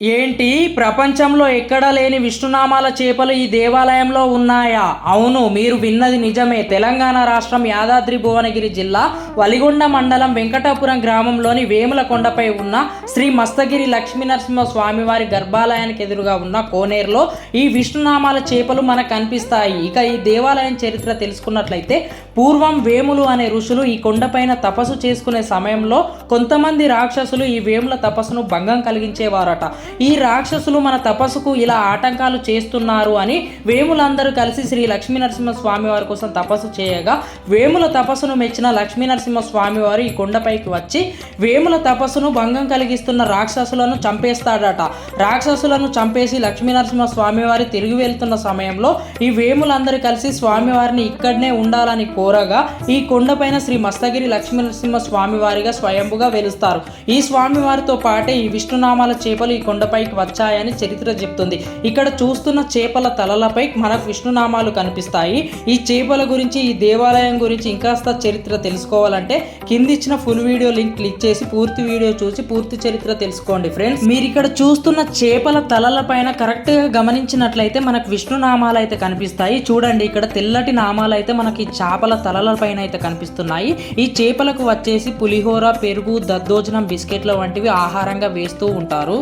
ఏంటి ప్రపంచంలో ఎక్కడా లేని విష్ణునామాల చేపలు ఈ దేవాలయంలో ఉన్నాయా? అవును, మీరు విన్నది నిజమే. తెలంగాణ రాష్ట్రం యాదాద్రి భువనగిరి జిల్లా వలిగొండ మండలం వెంకటాపురం గ్రామంలోని వేముల కొండపై ఉన్న శ్రీ మస్తగిరి లక్ష్మీనరసింహ స్వామివారి గర్భాలయానికి ఎదురుగా ఉన్న కోనేరులో ఈ విష్ణునామాల చేపలు మనకు కనిపిస్తాయి. ఇక ఈ దేవాలయం చరిత్ర తెలుసుకున్నట్లయితే పూర్వం వేములు అనే ఋషులు ఈ కొండపైన తపస్సు చేసుకునే సమయంలో కొంతమంది రాక్షసులు ఈ వేముల తపస్సును భంగం కలిగించేవారట. ఈ రాక్షసులు మన తపస్సుకు ఇలా ఆటంకాలు చేస్తున్నారు అని వేములందరూ కలిసి శ్రీ లక్ష్మీనరసింహ స్వామి వారి కోసం తపస్సు చేయగా వేముల తపస్సును మెచ్చిన లక్ష్మీనరసింహ స్వామి వారు ఈ కొండపైకి వచ్చి వేముల తపస్సును భంగం కలిగిస్తున్న రాక్షసులను చంపేస్తాడట. రాక్షసులను చంపేసి లక్ష్మీనరసింహ స్వామి వారి తిరిగి వెళ్తున్న సమయంలో ఈ వేములందరూ కలిసి స్వామివారిని ఇక్కడనే ఉండాలని కోరగా ఈ కొండపైన శ్రీ మస్తగిరి లక్ష్మీనరసింహ స్వామి వారిగా స్వయంభుగా వెలుస్తారు. ఈ స్వామివారితో పాటే ఈ విష్ణునామాల చేపలు ఈ కొండపైకి వచ్చాయని చరిత్ర చెప్తుంది. ఇక్కడ చూస్తున్న చేపల తలలపై మనకు విష్ణునామాలు కనిపిస్తాయి. ఈ చేపల గురించి, ఈ దేవాలయం గురించి ఇంకాస్త చరిత్ర తెలుసుకోవాలంటే కింది ఇచ్చిన ఫుల్ వీడియో లింక్ క్లిక్ చేసి పూర్తి వీడియో చూసి పూర్తి చరిత్ర తెలుసుకోండి. ఫ్రెండ్స్, మీరు ఇక్కడ చూస్తున్న చేపల తలల పైన కరెక్ట్ గా గమనించినట్లయితే మనకు విష్ణునామాలు అయితే కనిపిస్తాయి. చూడండి, ఇక్కడ తెల్లటి నామాలు అయితే మనకి చేపల తలల పైన అయితే కనిపిస్తున్నాయి. ఈ చేపలకు వచ్చేసి పులిహోర, పెరుగు, దద్దోజనం, బిస్కెట్ల వంటివి ఆహారంగా వేస్తూ ఉంటారు.